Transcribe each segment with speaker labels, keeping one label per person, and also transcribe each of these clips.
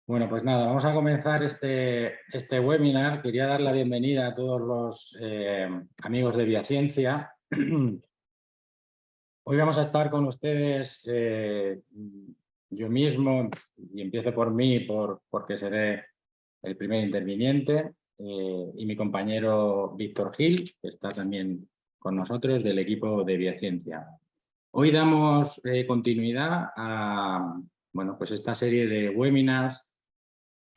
Speaker 1: Bueno, pues nada, vamos a comenzar este webinar. Quería dar la bienvenida a todos los amigos de Biaciencia. Hoy vamos a estar con ustedes, yo mismo, y empiezo por mí porque seré el primer interviniente, y mi compañero Víctor Gil, que está también con nosotros del equipo de Biaciencia. Hoy damos continuidad a pues esta serie de webinars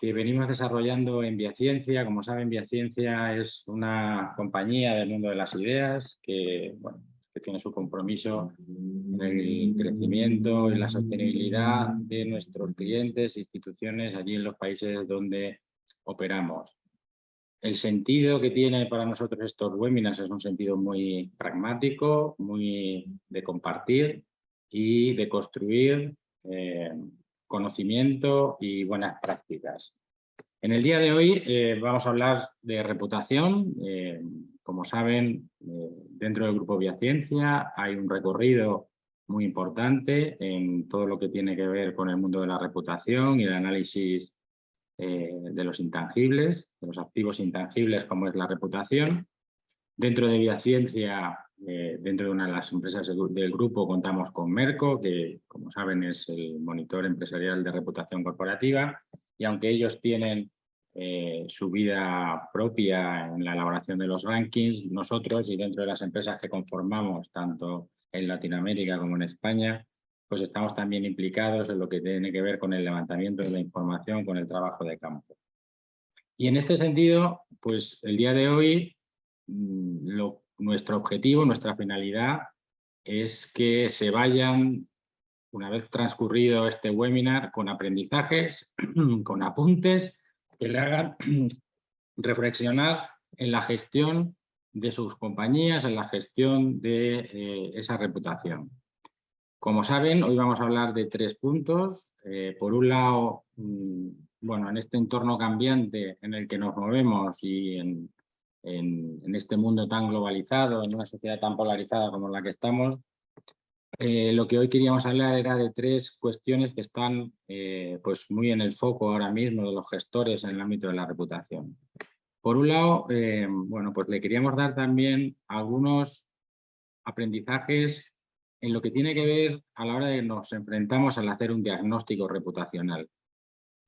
Speaker 1: que venimos desarrollando en Biaciencia. Como saben, Biaciencia es una compañía del mundo de las ideas que tiene su compromiso en el crecimiento y la sostenibilidad de nuestros clientes e instituciones allí en los países donde operamos. El sentido que tiene para nosotros estos webinars es un sentido muy pragmático, muy de compartir y de construir conocimiento y buenas prácticas. En el día de hoy vamos a hablar de reputación. Como saben, dentro del Grupo Biaciencia hay un recorrido muy importante en todo lo que tiene que ver con el mundo de la reputación y el análisis de los intangibles, de los activos intangibles como es la reputación. Dentro de Biaciencia, dentro de una de las empresas del grupo, contamos con Merco, que como saben es el monitor empresarial de reputación corporativa, y aunque ellos tienen su vida propia en la elaboración de los rankings, nosotros y dentro de las empresas que conformamos, tanto en Latinoamérica como en España, pues estamos también implicados en lo que tiene que ver con el levantamiento de la información, con el trabajo de campo. Y en este sentido, pues el día de hoy, nuestro objetivo, nuestra finalidad es que se vayan, una vez transcurrido este webinar, con aprendizajes, con apuntes que le hagan reflexionar en la gestión de sus compañías, en la gestión de esa reputación. Como saben, hoy vamos a hablar de 3 puntos. Por un lado, en este entorno cambiante en el que nos movemos y en este mundo tan globalizado, en una sociedad tan polarizada como la que estamos, lo que hoy queríamos hablar era de 3 cuestiones que están pues muy en el foco ahora mismo de los gestores en el ámbito de la reputación. Por un lado, pues le queríamos dar también algunos aprendizajes en lo que tiene que ver a la hora de que nos enfrentamos al hacer un diagnóstico reputacional.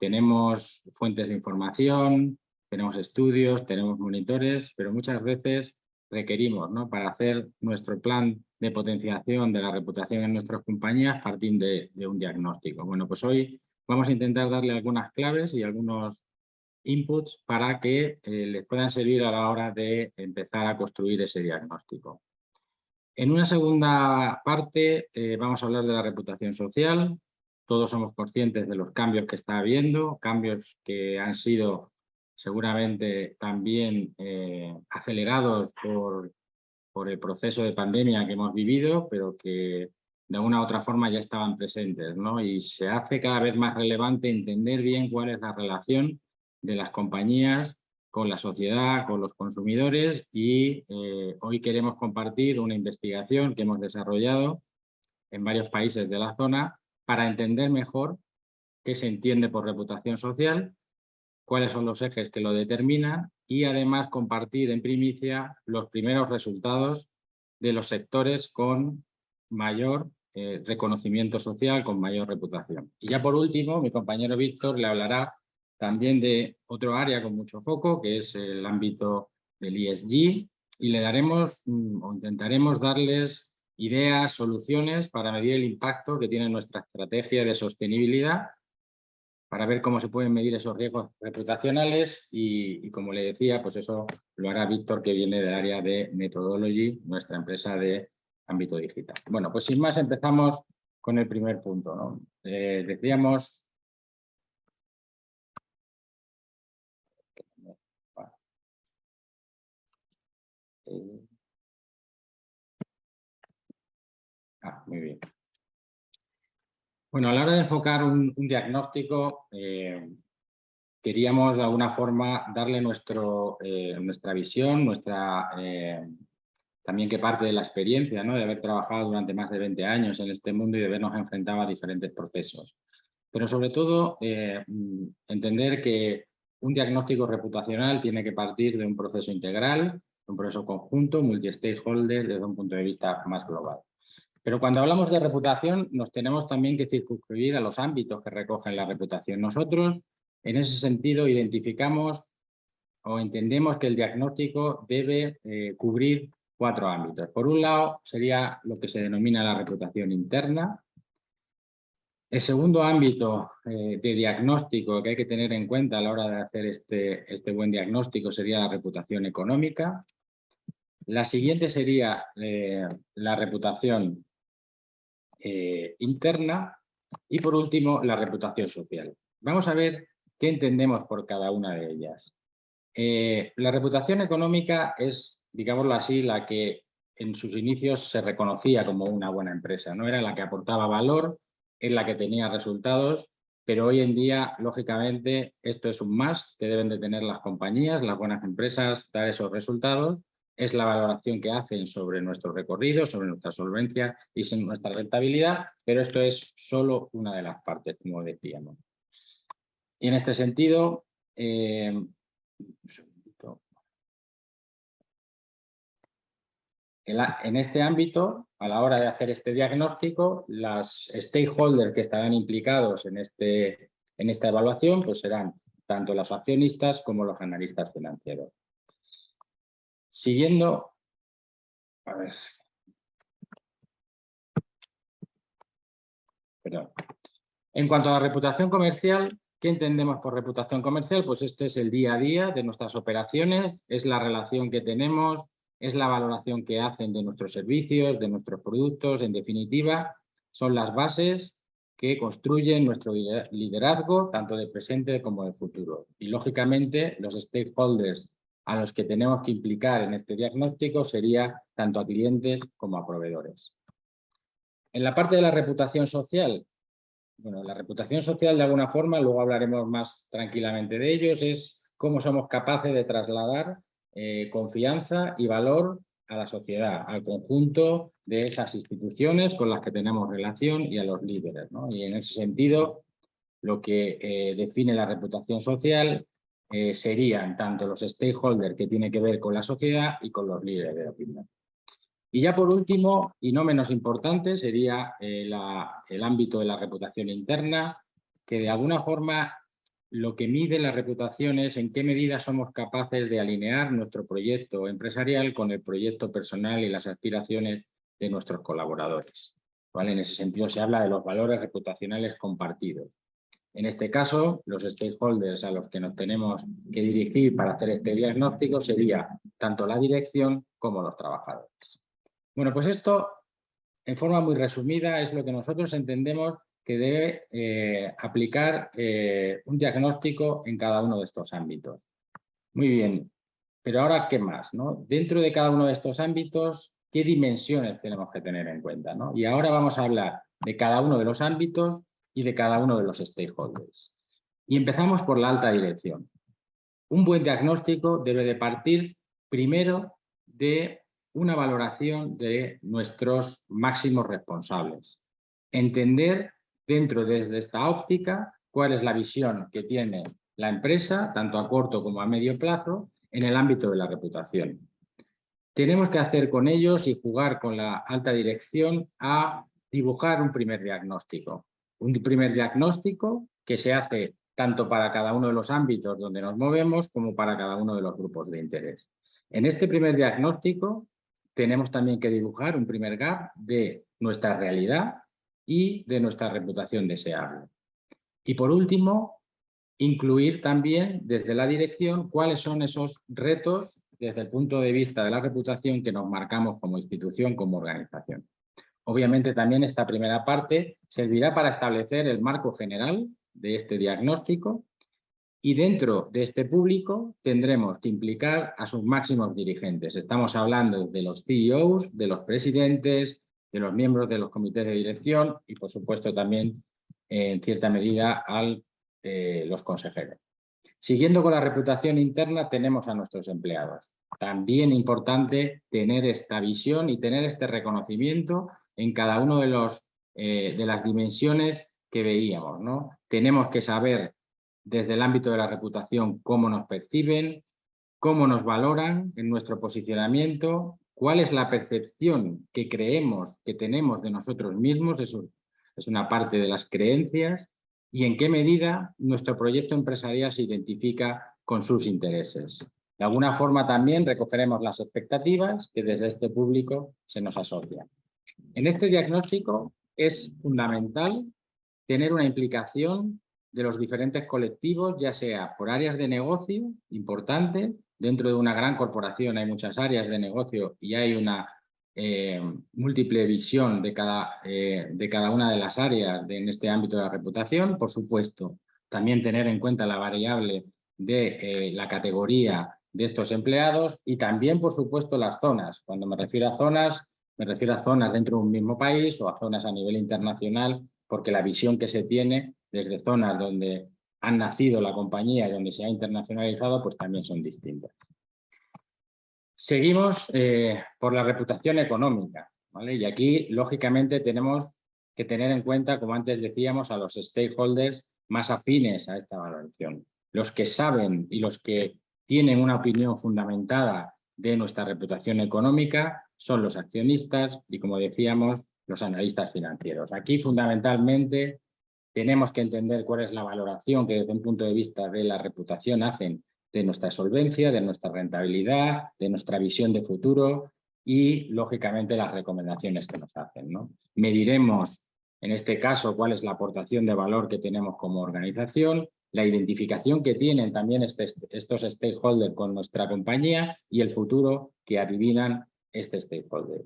Speaker 1: Tenemos fuentes de información, tenemos estudios, tenemos monitores, pero muchas veces requerimos, ¿no?, para hacer nuestro plan de potenciación de la reputación en nuestras compañías, partir de un diagnóstico. Bueno, pues hoy vamos a intentar darle algunas claves y algunos inputs para que les puedan servir a la hora de empezar a construir ese diagnóstico. En una segunda parte vamos a hablar de la reputación social. Todos somos conscientes de los cambios que está habiendo, cambios que han sido seguramente también acelerados por el proceso de pandemia que hemos vivido, pero que de alguna u otra forma ya estaban presentes, ¿no? Y se hace cada vez más relevante entender bien cuál es la relación de las compañías con la sociedad, con los consumidores, y hoy queremos compartir una investigación que hemos desarrollado en varios países de la zona para entender mejor qué se entiende por reputación social, cuáles son los ejes que lo determinan y además compartir en primicia los primeros resultados de los sectores con mayor reconocimiento social, con mayor reputación. Y ya por último, mi compañero Víctor le hablará también de otro área con mucho foco, que es el ámbito del ESG, y le daremos o intentaremos darles ideas, soluciones para medir el impacto que tiene nuestra estrategia de sostenibilidad, para ver cómo se pueden medir esos riesgos reputacionales y como le decía, pues eso lo hará Víctor, que viene del área de Methodology, nuestra empresa de ámbito digital. Bueno, pues sin más empezamos con el primer punto, ¿no? Decíamos... muy bien. Bueno, a la hora de enfocar un diagnóstico, queríamos de alguna forma darle nuestra visión, también que parte de la experiencia, ¿no?, de haber trabajado durante más de 20 años en este mundo y de habernos enfrentado a diferentes procesos. pero sobre todo entender que un diagnóstico reputacional tiene que partir de un proceso integral, un proceso conjunto, multi-stakeholder, desde un punto de vista más global. Pero cuando hablamos de reputación, nos tenemos también que circunscribir a los ámbitos que recogen la reputación. Nosotros, en ese sentido, identificamos o entendemos que el diagnóstico debe cubrir 4 ámbitos. Por un lado, sería lo que se denomina la reputación interna. El segundo ámbito de diagnóstico que hay que tener en cuenta a la hora de hacer este buen diagnóstico sería la reputación económica. La siguiente sería la reputación interna y, por último, la reputación social. Vamos a ver qué entendemos por cada una de ellas. La reputación económica es, digámoslo así, la que en sus inicios se reconocía como una buena empresa, ¿no? Era la que aportaba valor, es la que tenía resultados, pero hoy en día, lógicamente, esto es un must que deben de tener las compañías, las buenas empresas, dar esos resultados. Es la valoración que hacen sobre nuestro recorrido, sobre nuestra solvencia y sobre nuestra rentabilidad, pero esto es solo una de las partes, como decíamos. Y en este sentido, en este ámbito, a la hora de hacer este diagnóstico, las stakeholders que estarán implicados en esta evaluación pues serán tanto los accionistas como los analistas financieros. Siguiendo, a ver, perdón. En cuanto a la reputación comercial, ¿qué entendemos por reputación comercial? Pues este es el día a día de nuestras operaciones, es la relación que tenemos, es la valoración que hacen de nuestros servicios, de nuestros productos, en definitiva, son las bases que construyen nuestro liderazgo, tanto de presente como de futuro. Y, lógicamente, los stakeholders a los que tenemos que implicar en este diagnóstico sería tanto a clientes como a proveedores. En la parte de la reputación social, bueno, la reputación social, de alguna forma, luego hablaremos más tranquilamente de ellos, es cómo somos capaces de trasladar confianza y valor a la sociedad, al conjunto de esas instituciones con las que tenemos relación y a los líderes, ¿no? Y en ese sentido, lo que define la reputación social serían tanto los stakeholders que tienen que ver con la sociedad y con los líderes de opinión. Y ya por último, y no menos importante, sería el ámbito de la reputación interna, que de alguna forma lo que mide la reputación es en qué medida somos capaces de alinear nuestro proyecto empresarial con el proyecto personal y las aspiraciones de nuestros colaboradores, ¿vale? En ese sentido se habla de los valores reputacionales compartidos. En este caso, los stakeholders a los que nos tenemos que dirigir para hacer este diagnóstico sería tanto la dirección como los trabajadores. Bueno, pues esto, en forma muy resumida, es lo que nosotros entendemos que debe aplicar un diagnóstico en cada uno de estos ámbitos. Muy bien, pero ahora, ¿qué más, ¿no? Dentro de cada uno de estos ámbitos, ¿qué dimensiones tenemos que tener en cuenta, ¿no? Y ahora vamos a hablar de cada uno de los ámbitos y de cada uno de los stakeholders. Y empezamos por la alta dirección. Un buen diagnóstico debe de partir primero de una valoración de nuestros máximos responsables. Entender dentro de esta óptica cuál es la visión que tiene la empresa, tanto a corto como a medio plazo, en el ámbito de la reputación. Tenemos que hacer con ellos y jugar con la alta dirección a dibujar un primer diagnóstico. Un primer diagnóstico que se hace tanto para cada uno de los ámbitos donde nos movemos como para cada uno de los grupos de interés. En este primer diagnóstico tenemos también que dibujar un primer gap de nuestra realidad y de nuestra reputación deseable. Y por último, incluir también desde la dirección cuáles son esos retos desde el punto de vista de la reputación que nos marcamos como institución, como organización. Obviamente también esta primera parte servirá para establecer el marco general de este diagnóstico y dentro de este público tendremos que implicar a sus máximos dirigentes. Estamos hablando de los CEOs, de los presidentes, de los miembros de los comités de dirección y, por supuesto, también en cierta medida a los consejeros. Siguiendo con la reputación interna tenemos a nuestros empleados. También importante tener esta visión y tener este reconocimiento en cada uno de las dimensiones que veíamos, ¿no? Tenemos que saber desde el ámbito de la reputación cómo nos perciben, cómo nos valoran en nuestro posicionamiento, cuál es la percepción que creemos que tenemos de nosotros mismos, eso es una parte de las creencias, y en qué medida nuestro proyecto empresarial se identifica con sus intereses. De alguna forma también recogeremos las expectativas que desde este público se nos asocian. En este diagnóstico es fundamental tener una implicación de los diferentes colectivos, ya sea por áreas de negocio, importante, dentro de una gran corporación hay muchas áreas de negocio y hay una múltiple visión de cada una de las áreas en este ámbito de la reputación. Por supuesto, también tener en cuenta la variable de la categoría de estos empleados y también, por supuesto, las zonas. Cuando me refiero a zonas, me refiero a zonas dentro de un mismo país o a zonas a nivel internacional, porque la visión que se tiene desde zonas donde han nacido la compañía y donde se ha internacionalizado, pues también son distintas. Seguimos por la reputación económica, ¿vale? Y aquí, lógicamente, tenemos que tener en cuenta, como antes decíamos, a los stakeholders más afines a esta valoración. Los que saben y los que tienen una opinión fundamentada de nuestra reputación económica son los accionistas y, como decíamos, los analistas financieros. Aquí, fundamentalmente, tenemos que entender cuál es la valoración que desde un punto de vista de la reputación hacen de nuestra solvencia, de nuestra rentabilidad, de nuestra visión de futuro y, lógicamente, las recomendaciones que nos hacen, ¿no? Mediremos, en este caso, cuál es la aportación de valor que tenemos como organización, la identificación que tienen también estos stakeholders con nuestra compañía y el futuro que adivinan este stakeholder.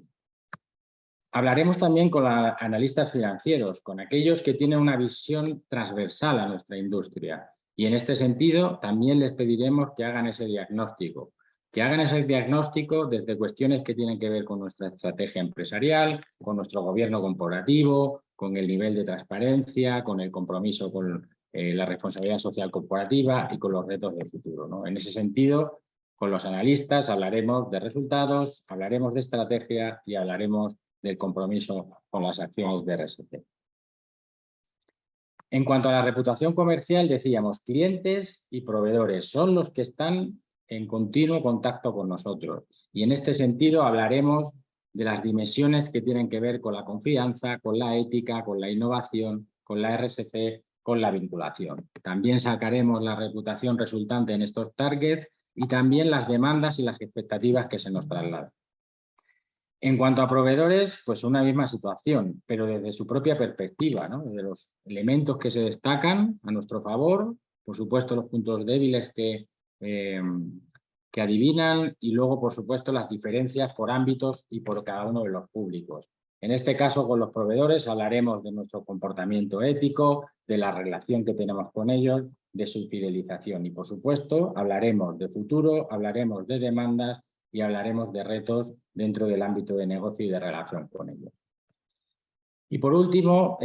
Speaker 1: Hablaremos también con analistas financieros, con aquellos que tienen una visión transversal a nuestra industria. Y en este sentido también les pediremos que hagan ese diagnóstico. Que hagan ese diagnóstico desde cuestiones que tienen que ver con nuestra estrategia empresarial, con nuestro gobierno corporativo, con el nivel de transparencia, con el compromiso con la responsabilidad social corporativa y con los retos del futuro, ¿no? En ese sentido, con los analistas hablaremos de resultados, hablaremos de estrategia y hablaremos del compromiso con las acciones de RSC. En cuanto a la reputación comercial, decíamos, clientes y proveedores son los que están en continuo contacto con nosotros. Y en este sentido hablaremos de las dimensiones que tienen que ver con la confianza, con la ética, con la innovación, con la RSC, con la vinculación. También sacaremos la reputación resultante en estos targets y también las demandas y las expectativas que se nos trasladan. En cuanto a proveedores, pues una misma situación, pero desde su propia perspectiva, ¿no? Desde los elementos que se destacan a nuestro favor, por supuesto los puntos débiles que adivinan y luego, por supuesto, las diferencias por ámbitos y por cada uno de los públicos. En este caso, con los proveedores hablaremos de nuestro comportamiento ético, de la relación que tenemos con ellos, de su fidelización y, por supuesto, hablaremos de futuro, hablaremos de demandas y hablaremos de retos dentro del ámbito de negocio y de relación con ellos. Y por último,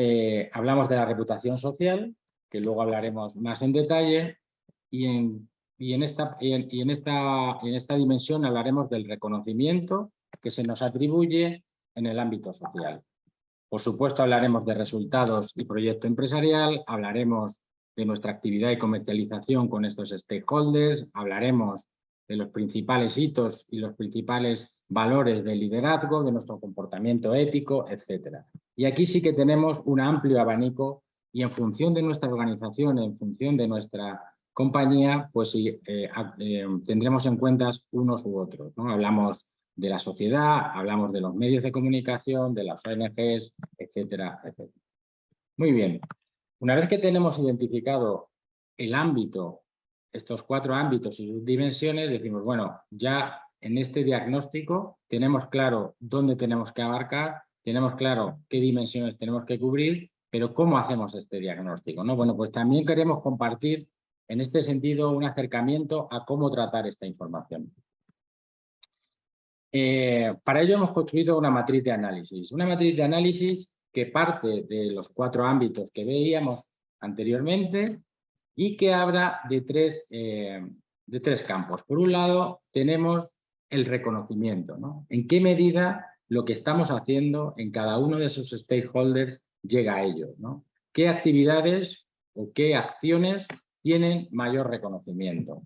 Speaker 1: hablamos de la reputación social, que luego hablaremos más en detalle, y en esta dimensión hablaremos del reconocimiento que se nos atribuye en el ámbito social. Por supuesto, hablaremos de resultados y proyecto empresarial, hablaremos de nuestra actividad y comercialización con estos stakeholders, hablaremos de los principales hitos y los principales valores de liderazgo, de nuestro comportamiento ético, etc. Y aquí sí que tenemos un amplio abanico y en función de nuestra organización, en función de nuestra compañía, pues tendremos en cuenta unos u otros, ¿no? Hablamos de la sociedad, hablamos de los medios de comunicación, de las ONGs, etcétera, etcétera. Muy bien. Una vez que tenemos identificado el ámbito, estos 4 ámbitos y sus dimensiones, decimos, bueno, ya en este diagnóstico tenemos claro dónde tenemos que abarcar, tenemos claro qué dimensiones tenemos que cubrir, pero ¿cómo hacemos este diagnóstico, ¿no? Bueno, pues también queremos compartir en este sentido un acercamiento a cómo tratar esta información. Para ello hemos construido una matriz de análisis que parte de los 4 ámbitos que veíamos anteriormente y que habla de tres campos. Por un lado, tenemos el reconocimiento, ¿no? En qué medida lo que estamos haciendo en cada uno de esos stakeholders llega a ellos, ¿no? qué actividades o qué acciones tienen mayor reconocimiento.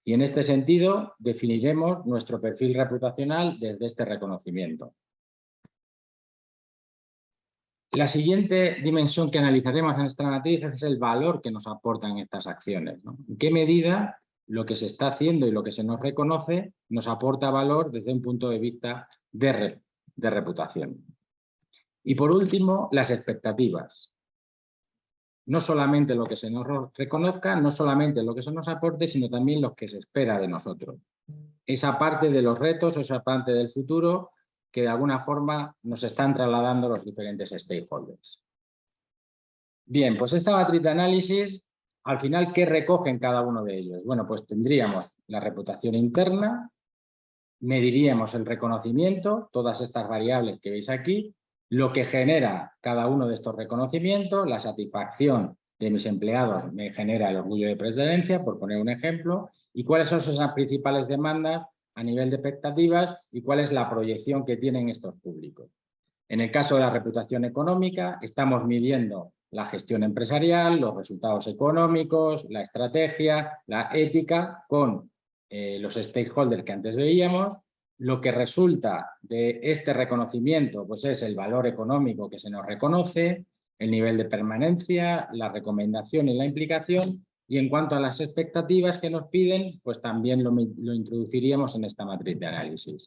Speaker 1: Y en este sentido definiremos nuestro perfil reputacional desde este reconocimiento. La siguiente dimensión que analizaremos en esta matriz es el valor que nos aportan estas acciones, ¿no? ¿En qué medida lo que se está haciendo y lo que se nos reconoce nos aporta valor desde un punto de vista de reputación? Y por último, las expectativas. No solamente lo que se nos reconozca, no solamente lo que se nos aporte, sino también lo que se espera de nosotros. Esa parte de los retos, esa parte del futuro que de alguna forma nos están trasladando los diferentes stakeholders. Bien, pues esta matriz de análisis, al final, ¿qué recogen cada uno de ellos? Bueno, pues tendríamos la reputación interna, mediríamos el reconocimiento, todas estas variables que veis aquí, lo que genera cada uno de estos reconocimientos, la satisfacción de mis empleados me genera el orgullo de pertenencia, por poner un ejemplo, y cuáles son esas principales demandas a nivel de expectativas y cuál es la proyección que tienen estos públicos. En el caso de la reputación económica, estamos midiendo la gestión empresarial, los resultados económicos, la estrategia, la ética con los stakeholders que antes veíamos. Lo que resulta de este reconocimiento pues es el valor económico que se nos reconoce, el nivel de permanencia, la recomendación y la implicación. Y en cuanto a las expectativas que nos piden, pues también lo introduciríamos en esta matriz de análisis.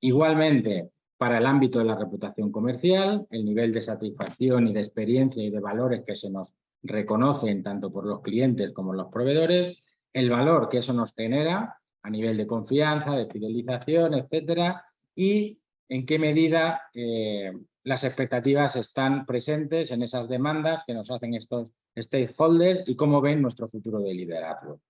Speaker 1: Igualmente, para el ámbito de la reputación comercial, el nivel de satisfacción y de experiencia y de valores que se nos reconocen tanto por los clientes como los proveedores, el valor que eso nos genera a nivel de confianza, de fidelización, etcétera, y en qué medida las expectativas están presentes en esas demandas que nos hacen estos stakeholders y cómo ven nuestro futuro de liderazgo.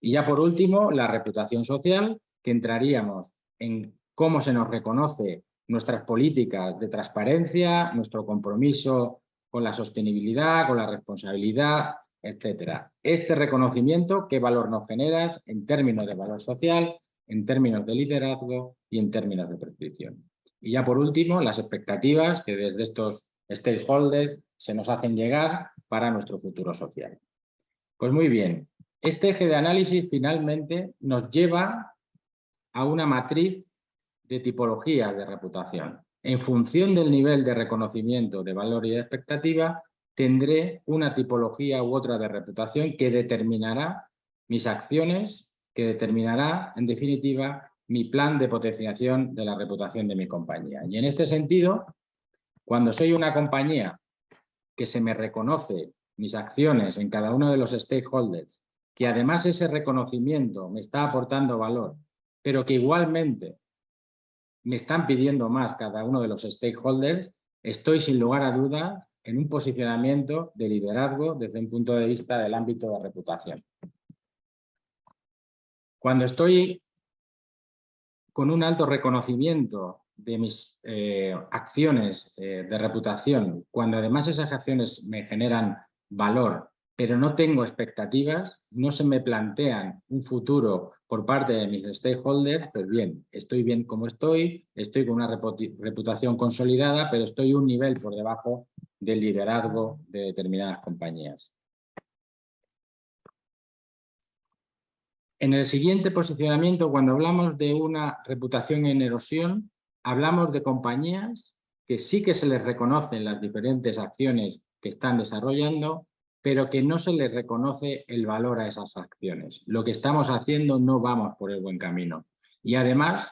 Speaker 1: Y ya por último, la reputación social, que entraríamos en cómo se nos reconoce nuestras políticas de transparencia, nuestro compromiso con la sostenibilidad, con la responsabilidad, etcétera. Este reconocimiento, ¿qué valor nos genera en términos de valor social, en términos de liderazgo y en términos de prescripción? Y ya por último, las expectativas que desde estos stakeholders se nos hacen llegar para nuestro futuro social. Pues muy bien, este eje de análisis finalmente nos lleva a una matriz de tipologías de reputación. En función del nivel de reconocimiento de valor y de expectativa, tendré una tipología u otra de reputación que determinará mis acciones, que determinará, en definitiva, mi plan de potenciación de la reputación de mi compañía. Y en este sentido, cuando soy una compañía que se me reconoce mis acciones en cada uno de los stakeholders, que además ese reconocimiento me está aportando valor, pero que igualmente me están pidiendo más cada uno de los stakeholders, estoy sin lugar a dudas en un posicionamiento de liderazgo desde un punto de vista del ámbito de reputación. Cuando estoy con un alto reconocimiento de mis acciones de reputación, cuando además esas acciones me generan valor, pero no tengo expectativas, no se me plantean un futuro por parte de mis stakeholders, pues bien, estoy bien como estoy con una reputación consolidada, pero estoy un nivel por debajo del liderazgo de determinadas compañías. En el siguiente posicionamiento, cuando hablamos de una reputación en erosión, hablamos de compañías que sí que se les reconocen las diferentes acciones que están desarrollando, pero que no se les reconoce el valor a esas acciones. Lo que estamos haciendo no vamos por el buen camino. Y además,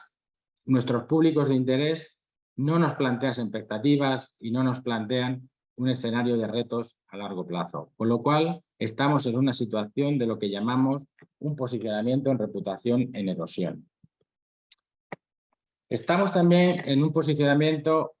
Speaker 1: nuestros públicos de interés no nos plantean expectativas y no nos plantean un escenario de retos a largo plazo. Con lo cual, estamos en una situación de lo que llamamos un posicionamiento en reputación en erosión. Estamos también en un posicionamiento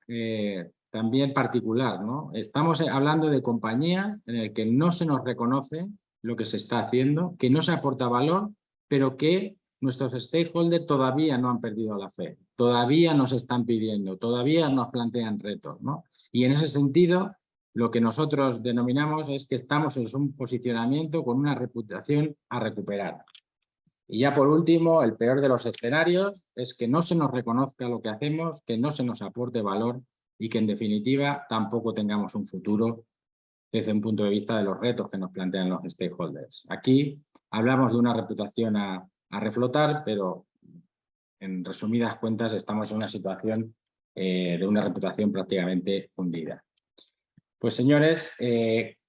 Speaker 1: también particular, ¿no? Estamos hablando de compañías en el que no se nos reconoce lo que se está haciendo, que no se aporta valor, pero que nuestros stakeholders todavía no han perdido la fe, todavía nos están pidiendo, todavía nos plantean retos, ¿no? Y en ese sentido, lo que nosotros denominamos es que estamos en un posicionamiento con una reputación a recuperar. Y ya por último, el peor de los escenarios es que no se nos reconozca lo que hacemos, que no se nos aporte valor y que en definitiva tampoco tengamos un futuro desde un punto de vista de los retos que nos plantean los stakeholders. Aquí hablamos de una reputación a reflotar, pero en resumidas cuentas estamos en una situación de una reputación prácticamente hundida. Pues señores,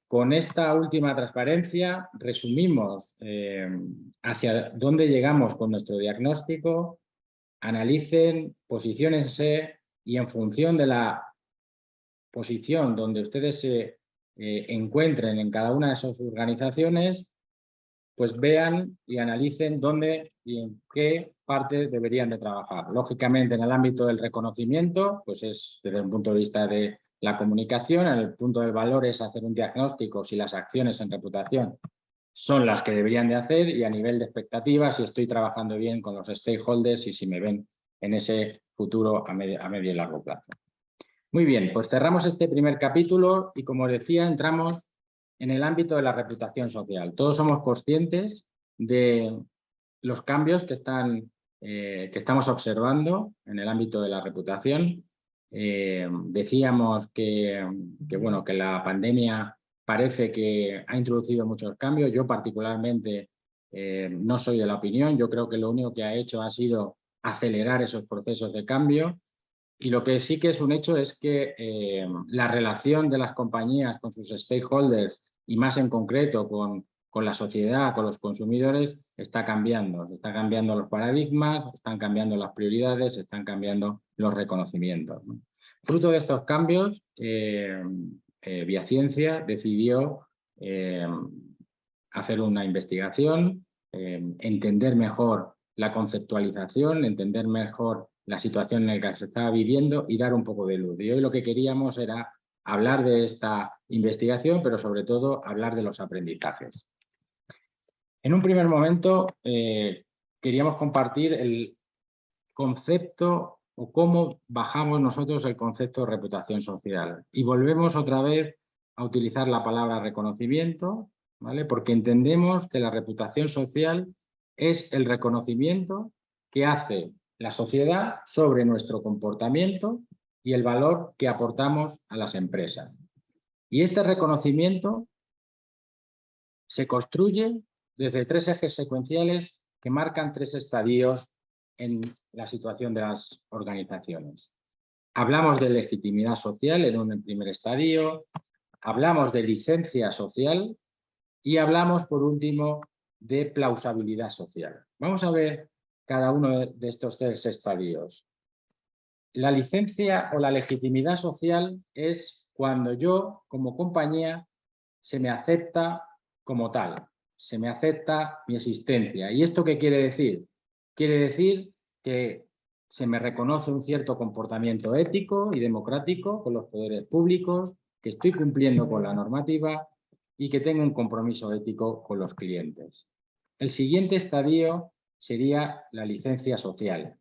Speaker 1: con esta última transparencia resumimos hacia dónde llegamos con nuestro diagnóstico, analicen, posiciónense y en función de la posición donde ustedes se encuentren en cada una de esas organizaciones, pues vean y analicen dónde y en qué parte deberían de trabajar. Lógicamente, en el ámbito del reconocimiento, pues es desde el punto de vista de la comunicación, en el punto del valor es hacer un diagnóstico si las acciones en reputación son las que deberían de hacer y a nivel de expectativas si estoy trabajando bien con los stakeholders y si me ven en ese futuro a medio y largo plazo. Muy bien, pues cerramos este primer capítulo y como decía, entramos en el ámbito de la reputación social. Todos somos conscientes de los cambios que estamos observando en el ámbito de la reputación. Decíamos que la pandemia parece que ha introducido muchos cambios. Yo particularmente no soy de la opinión. Yo creo que lo único que ha hecho ha sido acelerar esos procesos de cambio. Y lo que sí que es un hecho es que la relación de las compañías con sus stakeholders y más en concreto con la sociedad, con los consumidores, está cambiando. Están cambiando los paradigmas, están cambiando las prioridades, están cambiando los reconocimientos, ¿no? Fruto de estos cambios, Viaciencia decidió hacer una investigación, entender mejor la conceptualización, entender mejor la situación en la que se estaba viviendo y dar un poco de luz. Y hoy lo que queríamos era hablar de esta investigación, pero sobre todo hablar de los aprendizajes. En un primer momento queríamos compartir el concepto o cómo bajamos nosotros el concepto de reputación social. Y volvemos otra vez a utilizar la palabra reconocimiento, ¿vale? Porque entendemos que la reputación social es el reconocimiento que hace la sociedad sobre nuestro comportamiento y el valor que aportamos a las empresas. Y este reconocimiento se construye desde 3 ejes secuenciales que marcan 3 estadios en la situación de las organizaciones. Hablamos de legitimidad social en un primer estadio, hablamos de licencia social y hablamos, por último, de plausibilidad social. Vamos a ver cada uno de estos 3 estadios. La licencia o la legitimidad social es cuando yo, como compañía, se me acepta como tal, se me acepta mi existencia. ¿Y esto qué quiere decir? Quiere decir que se me reconoce un cierto comportamiento ético y democrático con los poderes públicos, que estoy cumpliendo con la normativa y que tengo un compromiso ético con los clientes. El siguiente estadio sería la licencia social.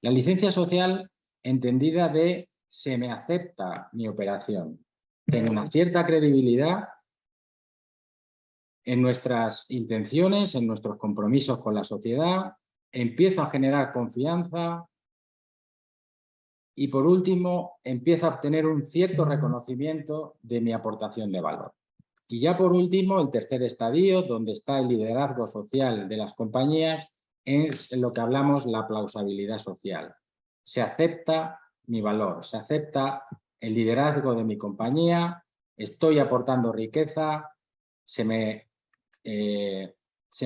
Speaker 1: La licencia social entendida de se me acepta mi operación. Tengo una cierta credibilidad en nuestras intenciones, en nuestros compromisos con la sociedad, empiezo a generar confianza y, por último, empiezo a obtener un cierto reconocimiento de mi aportación de valor. Y ya por último, el tercer estadio, donde está el liderazgo social de las compañías, es en lo que hablamos la plausibilidad social. Se acepta mi valor, se acepta el liderazgo de mi compañía, estoy aportando riqueza, se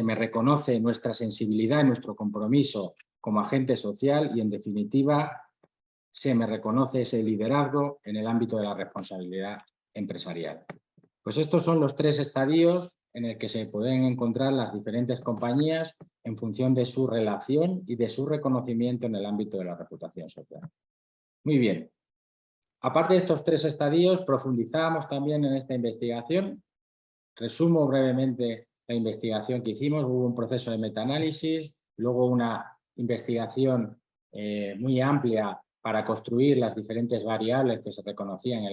Speaker 1: me reconoce nuestra sensibilidad y nuestro compromiso como agente social y, en definitiva, se me reconoce ese liderazgo en el ámbito de la responsabilidad empresarial. Pues estos son los 3 estadios en el que se pueden encontrar las diferentes compañías en función de su relación y de su reconocimiento en el ámbito de la reputación social. Muy bien. Aparte de estos 3 estadios, profundizamos también en esta investigación. Resumo brevemente la investigación que hicimos. Hubo un proceso de metaanálisis, luego una investigación muy amplia para construir las diferentes variables que se reconocían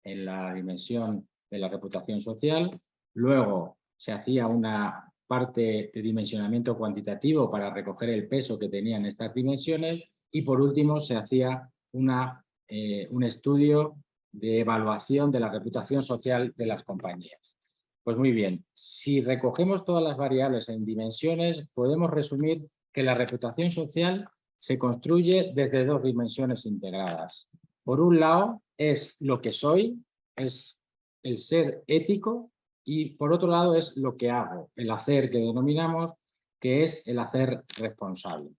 Speaker 1: en la dimensión de la reputación social. Luego se hacía una parte de dimensionamiento cuantitativo para recoger el peso que tenían estas dimensiones y, por último, se hacía un estudio de evaluación de la reputación social de las compañías. Pues muy bien, si recogemos todas las variables en dimensiones, podemos resumir que la reputación social se construye desde dos dimensiones integradas. Por un lado, es lo que soy, es el ser ético, y por otro lado es lo que hago, el hacer que denominamos, que es el hacer responsable.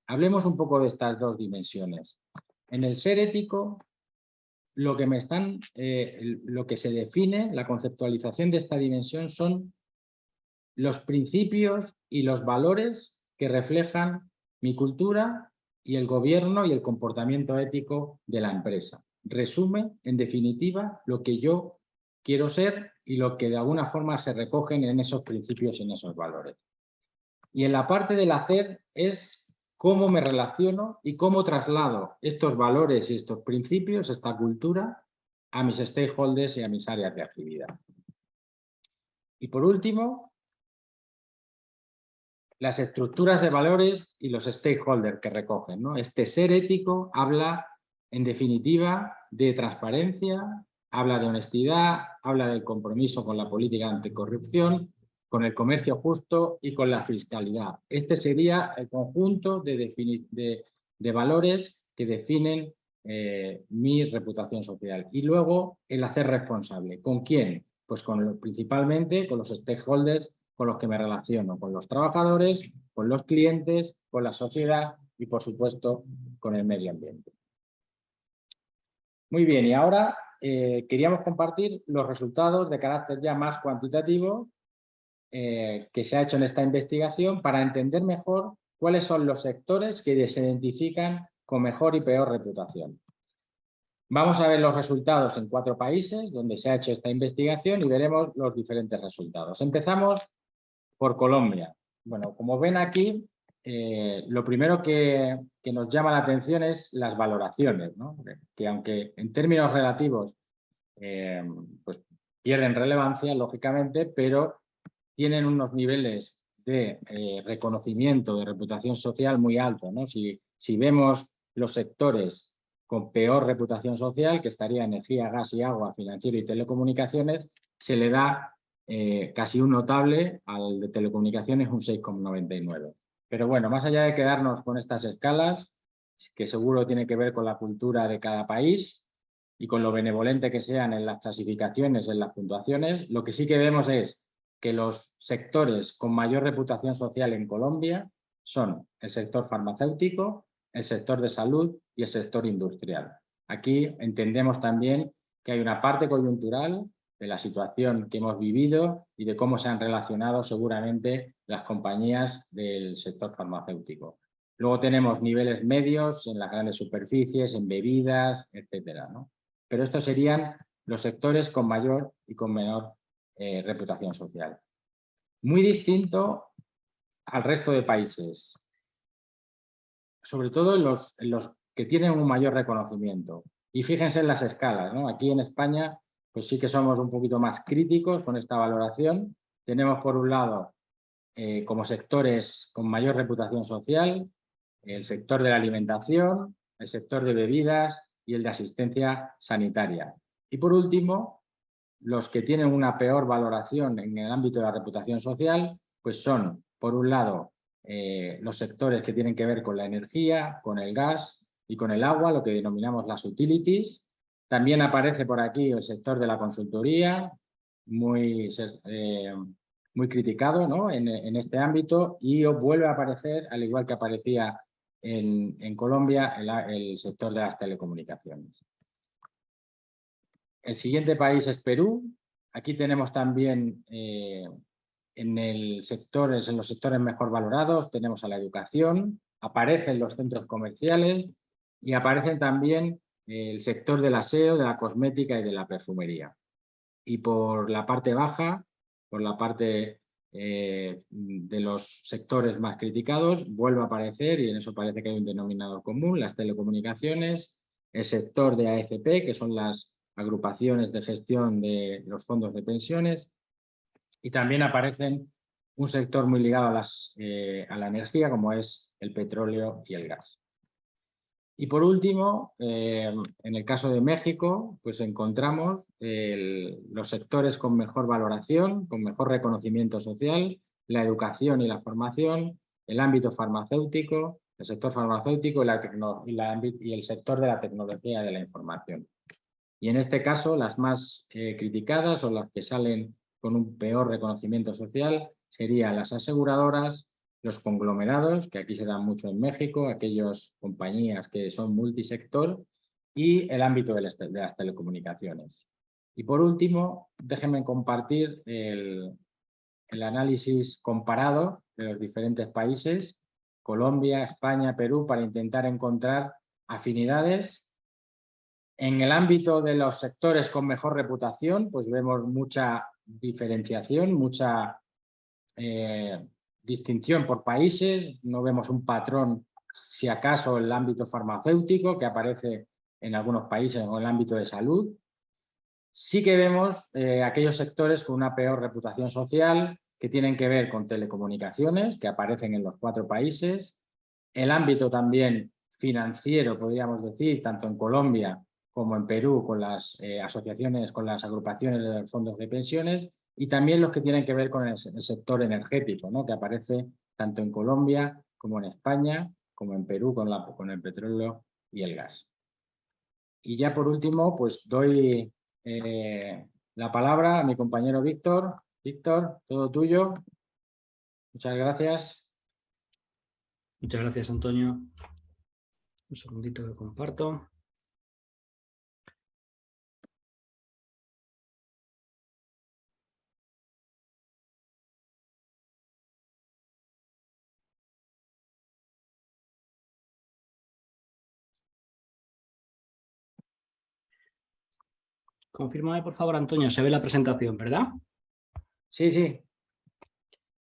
Speaker 1: Hablemos un poco de estas dos dimensiones. En el ser ético, lo que se define, la conceptualización de esta dimensión son los principios y los valores que reflejan mi cultura y el gobierno y el comportamiento ético de la empresa. Resume, en definitiva, lo que yo quiero ser y lo que de alguna forma se recogen en esos principios y en esos valores. Y en la parte del hacer es cómo me relaciono y cómo traslado estos valores y estos principios, esta cultura, a mis stakeholders y a mis áreas de actividad. Y por último, las estructuras de valores y los stakeholders que recogen, ¿no? Este ser ético habla, en definitiva, de transparencia, habla de honestidad, habla del compromiso con la política anticorrupción, con el comercio justo y con la fiscalidad. Este sería el conjunto de valores que definen mi reputación social. Y luego el hacer responsable. ¿Con quién? Pues principalmente con los stakeholders con los que me relaciono, con los trabajadores, con los clientes, con la sociedad y, por supuesto, con el medio ambiente. Muy bien, y ahora queríamos compartir los resultados de carácter ya más cuantitativo que se ha hecho en esta investigación para entender mejor cuáles son los sectores que se identifican con mejor y peor reputación. Vamos a ver los resultados en 4 países donde se ha hecho esta investigación y veremos los diferentes resultados. Empezamos por Colombia. Bueno, como ven aquí, lo primero que nos llama la atención es las valoraciones, ¿no? Que aunque en términos relativos pues pierden relevancia, lógicamente, pero tienen unos niveles de reconocimiento, de reputación social muy altos, ¿no? Si vemos los sectores con peor reputación social, que estaría energía, gas y agua, financiero y telecomunicaciones, se le da casi un notable, al de telecomunicaciones un 6,99. Pero bueno, más allá de quedarnos con estas escalas, que seguro tiene que ver con la cultura de cada país y con lo benevolente que sean en las clasificaciones, en las puntuaciones, lo que sí que vemos es que los sectores con mayor reputación social en Colombia son el sector farmacéutico, el sector de salud y el sector industrial. Aquí entendemos también que hay una parte coyuntural de la situación que hemos vivido y de cómo se han relacionado seguramente las compañías del sector farmacéutico. Luego tenemos niveles medios en las grandes superficies, en bebidas, etcétera, ¿no? Pero estos serían los sectores con mayor y con menor reputación social. Muy distinto al resto de países, sobre todo en los que tienen un mayor reconocimiento. Y fíjense en las escalas, ¿no? Aquí en España pues sí que somos un poquito más críticos con esta valoración. Tenemos por un lado como sectores con mayor reputación social, el sector de la alimentación, el sector de bebidas y el de asistencia sanitaria. Y por último, los que tienen una peor valoración en el ámbito de la reputación social, pues son, por un lado, los sectores que tienen que ver con la energía, con el gas y con el agua, lo que denominamos las utilities. También aparece por aquí el sector de la consultoría, muy criticado, ¿no? en este ámbito, y vuelve a aparecer, al igual que aparecía en Colombia, el sector de las telecomunicaciones. El siguiente país es Perú. Aquí tenemos también en los sectores mejor valorados, tenemos a la educación, aparecen los centros comerciales y aparecen también el sector del aseo, de la cosmética y de la perfumería. Y por la parte baja, por la parte de los sectores más criticados, vuelve a aparecer, y en eso parece que hay un denominador común, las telecomunicaciones, el sector de AFP, que son las agrupaciones de gestión de los fondos de pensiones, y también aparecen un sector muy ligado a la energía, como es el petróleo y el gas. Y por último, en el caso de México, pues encontramos los sectores con mejor valoración, con mejor reconocimiento social, la educación y la formación, el ámbito farmacéutico, el sector farmacéutico y el sector de la tecnología de la información. Y en este caso, las más criticadas o las que salen con un peor reconocimiento social serían las aseguradoras, los conglomerados, que aquí se dan mucho en México, aquellas compañías que son multisector, y el ámbito de las telecomunicaciones. Y por último, déjenme compartir el análisis comparado de los diferentes países, Colombia, España, Perú, para intentar encontrar afinidades. En el ámbito de los sectores con mejor reputación, pues vemos mucha diferenciación, mucha distinción por países, no vemos un patrón, si acaso el ámbito farmacéutico que aparece en algunos países o en el ámbito de salud. Sí que vemos aquellos sectores con una peor reputación social que tienen que ver con telecomunicaciones, que aparecen en los 4 países, el ámbito también financiero, podríamos decir, tanto en Colombia como en Perú, con las asociaciones, con las agrupaciones de los fondos de pensiones, y también los que tienen que ver con el sector energético, ¿no? Que aparece tanto en Colombia como en España, como en Perú con el petróleo y el gas. Y ya por último, pues doy la palabra a mi compañero Víctor. Víctor, todo tuyo. Muchas gracias.
Speaker 2: Muchas gracias, Antonio. Un segundito que comparto. Confírmame, por favor, Antonio, se ve la presentación, ¿verdad?
Speaker 1: Sí, sí.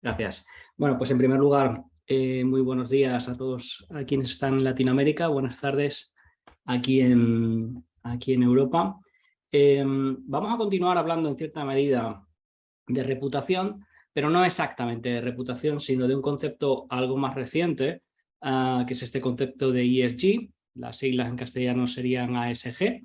Speaker 2: Gracias. Bueno, pues en primer lugar, muy buenos días a todos a quienes están en Latinoamérica. Buenas tardes aquí en Europa. Vamos a continuar hablando en cierta medida de reputación, pero no exactamente de reputación, sino de un concepto algo más reciente, que es este concepto de ESG. Las siglas en castellano serían ASG,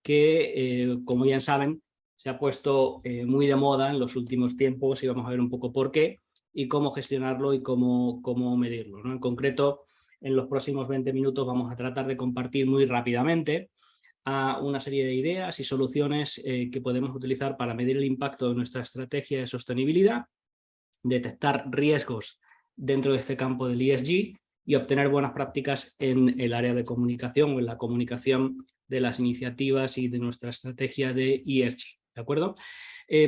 Speaker 2: que, como bien saben, se ha puesto muy de moda en los últimos tiempos y vamos a ver un poco por qué y cómo gestionarlo y cómo medirlo, ¿no? En concreto, en los próximos 20 minutos vamos a tratar de compartir muy rápidamente una serie de ideas y soluciones que podemos utilizar para medir el impacto de nuestra estrategia de sostenibilidad, detectar riesgos dentro de este campo del ESG y obtener buenas prácticas en el área de comunicación o en la comunicación de las iniciativas y de nuestra estrategia de ESG, ¿de acuerdo?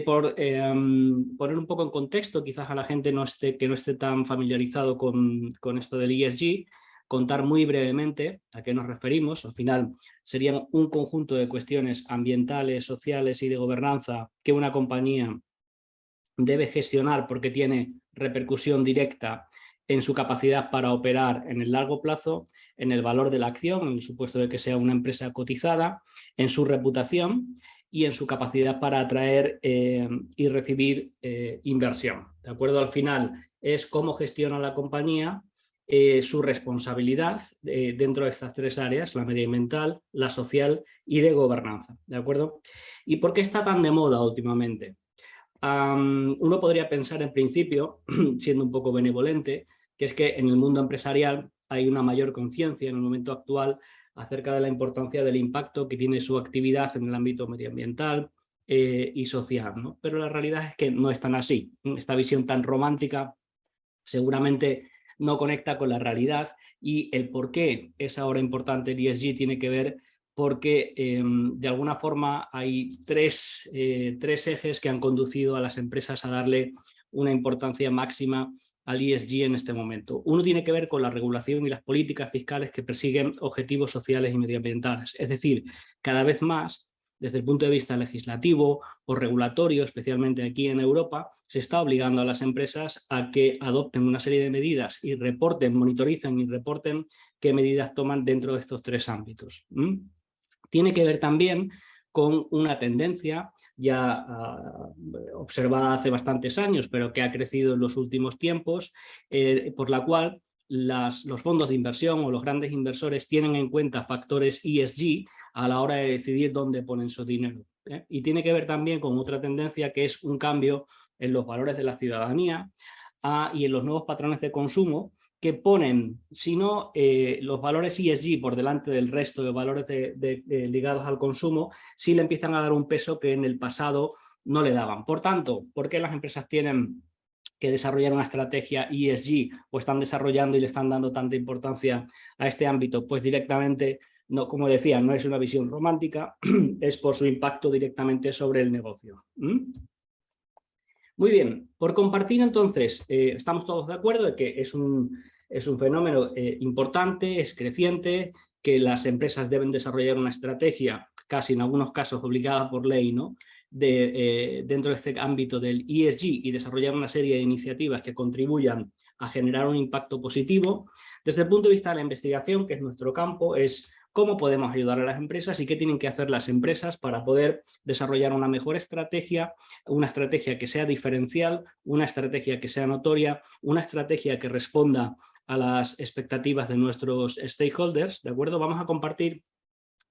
Speaker 2: Por poner un poco en contexto, quizás a la gente que no esté tan familiarizado con esto del ESG, contar muy brevemente a qué nos referimos. Al final serían un conjunto de cuestiones ambientales, sociales y de gobernanza que una compañía debe gestionar porque tiene repercusión directa en su capacidad para operar en el largo plazo, en el valor de la acción, en el supuesto de que sea una empresa cotizada, en su reputación y en su capacidad para atraer y recibir inversión. ¿De acuerdo? Al final es cómo gestiona la compañía su responsabilidad dentro de estas 3 áreas, la medioambiental, la social y de gobernanza. ¿De acuerdo? ¿Y por qué está tan de moda últimamente? Uno podría pensar en principio, siendo un poco benevolente, que es que en el mundo empresarial hay una mayor conciencia en el momento actual acerca de la importancia del impacto que tiene su actividad en el ámbito medioambiental y social, ¿no? Pero la realidad es que no es tan así. Esta visión tan romántica seguramente no conecta con la realidad y el por qué es ahora importante el ESG tiene que ver porque de alguna forma hay tres ejes que han conducido a las empresas a darle una importancia máxima al ESG en este momento. Uno tiene que ver con la regulación y las políticas fiscales que persiguen objetivos sociales y medioambientales. Es decir, cada vez más, desde el punto de vista legislativo o regulatorio, especialmente aquí en Europa, se está obligando a las empresas a que adopten una serie de medidas y reporten, monitoricen y reporten qué medidas toman dentro de estos 3 ámbitos. Tiene que ver también con una tendencia ya observada hace bastantes años, pero que ha crecido en los últimos tiempos, por la cual los fondos de inversión o los grandes inversores tienen en cuenta factores ESG a la hora de decidir dónde ponen su dinero. Y tiene que ver también con otra tendencia, que es un cambio en los valores de la ciudadanía y en los nuevos patrones de consumo, que ponen, si no, los valores ESG por delante del resto de valores ligados al consumo, sí le empiezan a dar un peso que en el pasado no le daban. Por tanto, ¿por qué las empresas tienen que desarrollar una estrategia ESG o están desarrollando y le están dando tanta importancia a este ámbito? Pues directamente, no, como decía, no es una visión romántica, es por su impacto directamente sobre el negocio. Muy bien, por compartir entonces, estamos todos de acuerdo de que es un fenómeno importante, es creciente, que las empresas deben desarrollar una estrategia, casi en algunos casos obligada por ley, ¿no?, dentro de este ámbito del ESG y desarrollar una serie de iniciativas que contribuyan a generar un impacto positivo. Desde el punto de vista de la investigación, que es nuestro campo, es cómo podemos ayudar a las empresas y qué tienen que hacer las empresas para poder desarrollar una mejor estrategia, una estrategia que sea diferencial, una estrategia que sea notoria, una estrategia que responda a las expectativas de nuestros stakeholders, ¿de acuerdo? Vamos a compartir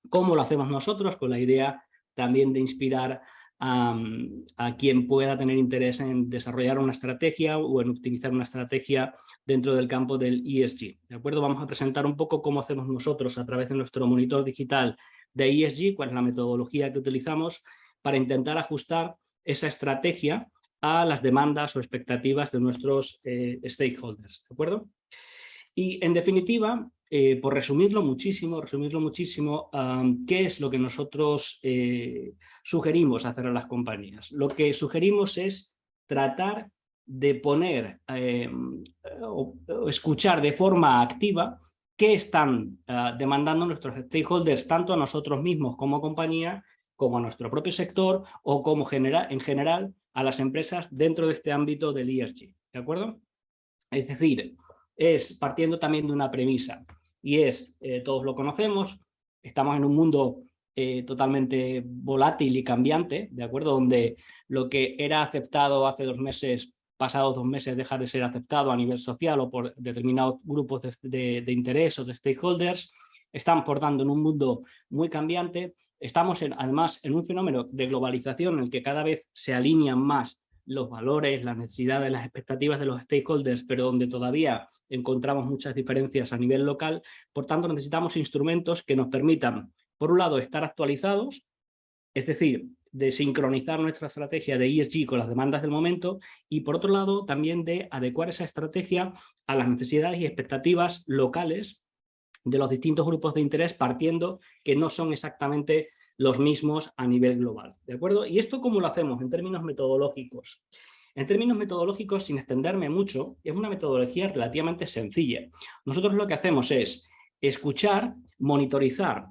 Speaker 2: cómo lo hacemos nosotros, con la idea también de inspirar a quien pueda tener interés en desarrollar una estrategia o en optimizar una estrategia dentro del campo del ESG. ¿De acuerdo? Vamos a presentar un poco cómo hacemos nosotros a través de nuestro monitor digital de ESG, cuál es la metodología que utilizamos para intentar ajustar esa estrategia a las demandas o expectativas de nuestros stakeholders. ¿De acuerdo? Y en definitiva, por resumirlo muchísimo, ¿qué es lo que nosotros sugerimos hacer a las compañías? Lo que sugerimos es tratar de poner o escuchar de forma activa qué están demandando nuestros stakeholders, tanto a nosotros mismos como compañía, como a nuestro propio sector o como en general a las empresas dentro de este ámbito del ESG. ¿De acuerdo? Es decir, es partiendo también de una premisa, y es, todos lo conocemos, estamos en un mundo totalmente volátil y cambiante, ¿de acuerdo? Donde lo que era aceptado hace 2 meses, pasados 2 meses, deja de ser aceptado a nivel social o por determinados grupos de interés o de stakeholders. Estamos, por tanto, en un mundo muy cambiante. Estamos, además, en un fenómeno de globalización en el que cada vez se alinean más los valores, las necesidades, las expectativas de los stakeholders, pero donde todavía encontramos muchas diferencias a nivel local. Por tanto, necesitamos instrumentos que nos permitan, por un lado, estar actualizados, es decir, de sincronizar nuestra estrategia de ESG con las demandas del momento, y por otro lado, también de adecuar esa estrategia a las necesidades y expectativas locales de los distintos grupos de interés, partiendo que no son exactamente los mismos a nivel global, ¿de acuerdo? ¿Y esto cómo lo hacemos en términos metodológicos? En términos metodológicos, sin extenderme mucho, es una metodología relativamente sencilla. Nosotros lo que hacemos es escuchar, monitorizar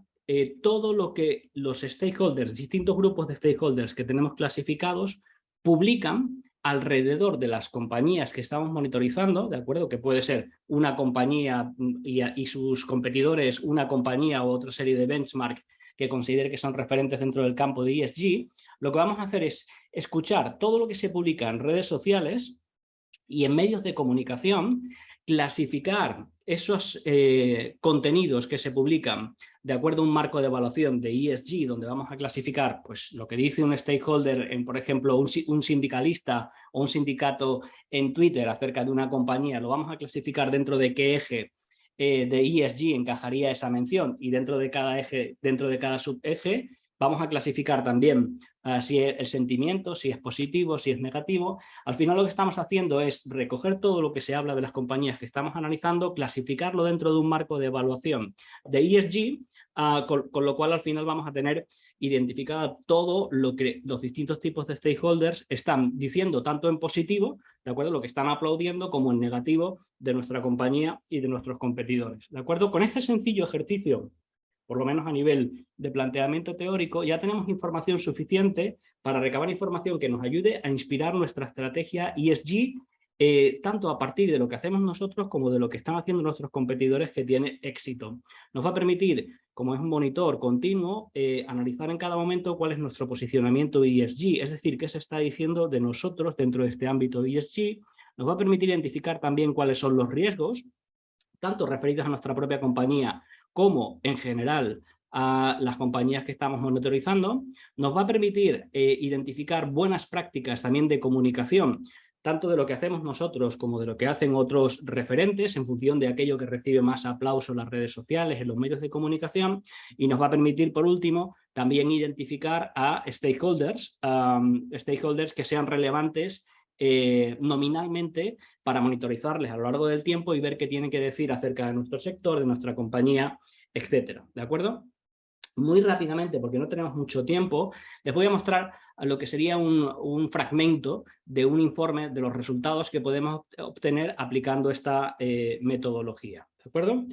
Speaker 2: todo lo que los stakeholders, distintos grupos de stakeholders que tenemos clasificados, publican alrededor de las compañías que estamos monitorizando, ¿de acuerdo? Que puede ser una compañía y sus competidores, una compañía u otra serie de benchmark que considere que son referentes dentro del campo de ESG. Lo que vamos a hacer es escuchar todo lo que se publica en redes sociales y en medios de comunicación, clasificar esos contenidos que se publican de acuerdo a un marco de evaluación de ESG, donde vamos a clasificar pues, lo que dice un stakeholder, por ejemplo, un sindicalista o un sindicato en Twitter acerca de una compañía, lo vamos a clasificar dentro de qué eje de ESG encajaría esa mención, y dentro de cada eje, dentro de cada subeje, vamos a clasificar también si es el sentimiento, si es positivo, si es negativo. Al final lo que estamos haciendo es recoger todo lo que se habla de las compañías que estamos analizando, clasificarlo dentro de un marco de evaluación de ESG, con lo cual al final vamos a tener identificado todo lo que los distintos tipos de stakeholders están diciendo, tanto en positivo, ¿de acuerdo?, lo que están aplaudiendo, como en negativo de nuestra compañía y de nuestros competidores. ¿De acuerdo? Con este sencillo ejercicio, por lo menos a nivel de planteamiento teórico, ya tenemos información suficiente para recabar información que nos ayude a inspirar nuestra estrategia ESG, tanto a partir de lo que hacemos nosotros como de lo que están haciendo nuestros competidores que tiene éxito. Nos va a permitir, como es un monitor continuo, analizar en cada momento cuál es nuestro posicionamiento ESG, es decir, qué se está diciendo de nosotros dentro de este ámbito ESG. Nos va a permitir identificar también cuáles son los riesgos tanto referidas a nuestra propia compañía como en general a las compañías que estamos monitorizando. Nos va a permitir identificar buenas prácticas también de comunicación, tanto de lo que hacemos nosotros como de lo que hacen otros referentes en función de aquello que recibe más aplauso en las redes sociales, en los medios de comunicación, y nos va a permitir, por último, también identificar a stakeholders, stakeholders que sean relevantes nominalmente para monitorizarles a lo largo del tiempo y ver qué tienen que decir acerca de nuestro sector, de nuestra compañía, etcétera. ¿De acuerdo? Muy rápidamente, porque no tenemos mucho tiempo, les voy a mostrar lo que sería un fragmento de un informe de los resultados que podemos obtener aplicando esta metodología. ¿De acuerdo?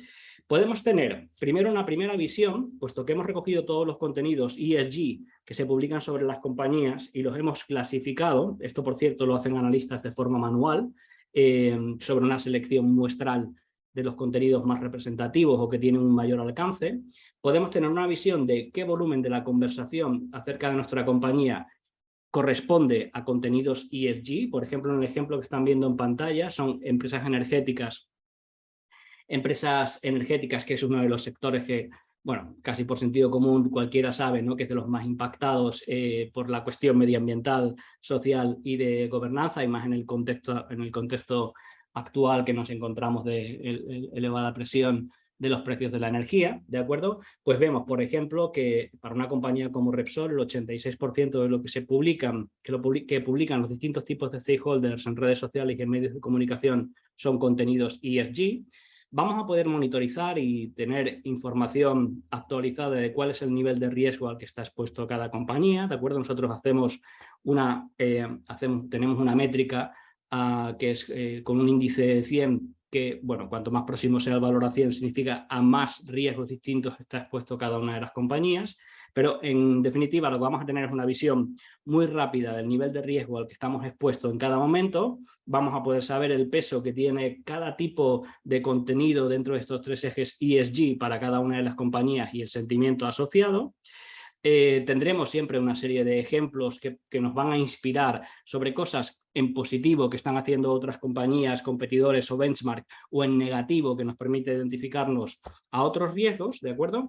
Speaker 2: Podemos tener primero una primera visión, puesto que hemos recogido todos los contenidos ESG que se publican sobre las compañías y los hemos clasificado. Esto, por cierto, lo hacen analistas de forma manual, sobre una selección muestral de los contenidos más representativos o que tienen un mayor alcance. Podemos tener una visión de qué volumen de la conversación acerca de nuestra compañía corresponde a contenidos ESG. Por ejemplo, en el ejemplo que están viendo en pantalla, son empresas energéticas, que es uno de los sectores que, bueno, casi por sentido común cualquiera sabe, ¿no?, que es de los más impactados por la cuestión medioambiental, social y de gobernanza, y más en el contexto actual que nos encontramos de elevada presión de los precios de la energía, ¿de acuerdo? Pues vemos, por ejemplo, que para una compañía como Repsol, el 86% de lo que se publican, que publican los distintos tipos de stakeholders en redes sociales y en medios de comunicación son contenidos ESG. Vamos a poder monitorizar y tener información actualizada de cuál es el nivel de riesgo al que está expuesto cada compañía, ¿de acuerdo? Nosotros tenemos una métrica que es con un índice de 100, que, bueno, cuanto más próximo sea el valor a 100 significa a más riesgos distintos está expuesto cada una de las compañías, pero en definitiva lo que vamos a tener es una visión muy rápida del nivel de riesgo al que estamos expuestos en cada momento. Vamos a poder saber el peso que tiene cada tipo de contenido dentro de estos tres ejes ESG para cada una de las compañías y el sentimiento asociado. Tendremos siempre una serie de ejemplos que nos van a inspirar sobre cosas en positivo que están haciendo otras compañías, competidores o benchmark, o en negativo que nos permite identificarnos a otros riesgos, ¿de acuerdo?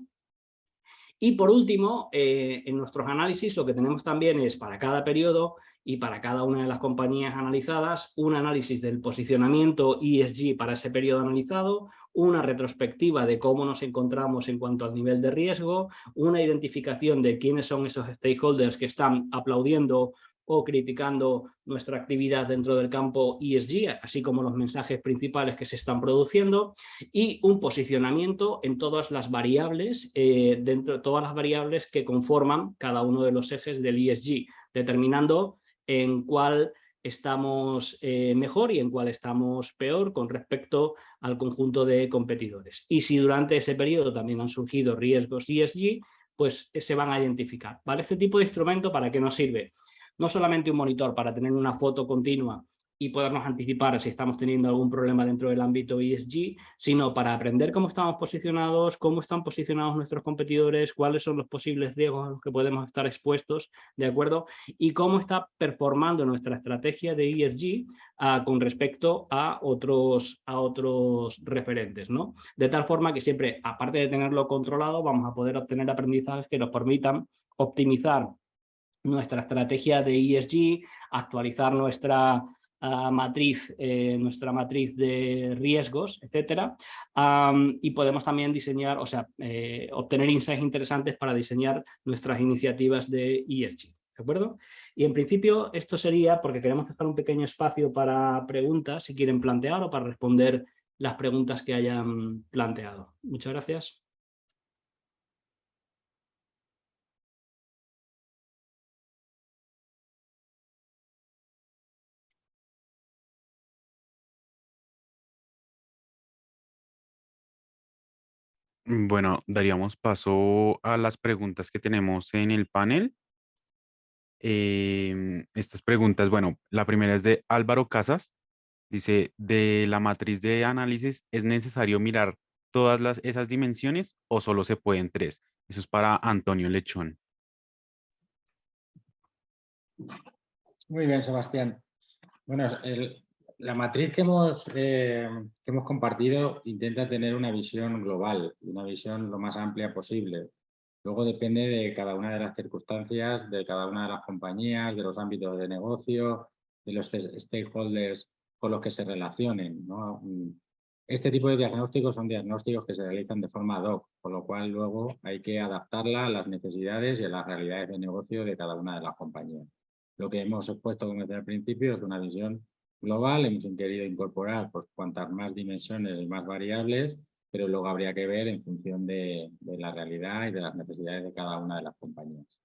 Speaker 2: Y por último, en nuestros análisis lo que tenemos también es para cada periodo y para cada una de las compañías analizadas, un análisis del posicionamiento ESG para ese periodo analizado, una retrospectiva de cómo nos encontramos en cuanto al nivel de riesgo, una identificación de quiénes son esos stakeholders que están aplaudiendo o criticando nuestra actividad dentro del campo ESG, así como los mensajes principales que se están produciendo, y un posicionamiento en todas las variables, dentro de todas las variables que conforman cada uno de los ejes del ESG, determinando en cuál estamos mejor y en cuál estamos peor con respecto al conjunto de competidores. Y si durante ese periodo también han surgido riesgos ESG, pues se van a identificar, ¿vale? Este tipo de instrumento, ¿para qué nos sirve? No solamente un monitor para tener una foto continua y podernos anticipar si estamos teniendo algún problema dentro del ámbito ESG, sino para aprender cómo estamos posicionados, cómo están posicionados nuestros competidores, cuáles son los posibles riesgos a los que podemos estar expuestos, ¿de acuerdo? Y cómo está performando nuestra estrategia de ESG con respecto a otros referentes, ¿no? De tal forma que siempre, aparte de tenerlo controlado, vamos a poder obtener aprendizajes que nos permitan optimizar nuestra estrategia de ESG, actualizar nuestra matriz de riesgos, etcétera, y podemos también diseñar, obtener insights interesantes para diseñar nuestras iniciativas de ESG. ¿De acuerdo? Y en principio esto sería, porque queremos dejar un pequeño espacio para preguntas, si quieren plantear, o para responder las preguntas que hayan planteado. Muchas gracias.
Speaker 3: Bueno, daríamos paso a las preguntas que tenemos en el panel. Estas preguntas, bueno, la primera es de Álvaro Casas. Dice, de la matriz de análisis, ¿es necesario mirar todas esas dimensiones o solo se pueden tres? Eso es para Antonio Lechón.
Speaker 1: Muy bien, Sebastián. Bueno, La matriz que hemos compartido intenta tener una visión global, una visión lo más amplia posible. Luego depende de cada una de las circunstancias, de cada una de las compañías, de los ámbitos de negocio, de los stakeholders con los que se relacionen, ¿no? Este tipo de diagnósticos son diagnósticos que se realizan de forma ad hoc, con lo cual luego hay que adaptarla a las necesidades y a las realidades de negocio de cada una de las compañías. Lo que hemos expuesto, como decía al principio, es una visión global. Hemos querido incorporar pues, cuantas más dimensiones y más variables, pero luego habría que ver en función de la realidad y de las necesidades de cada una de las compañías.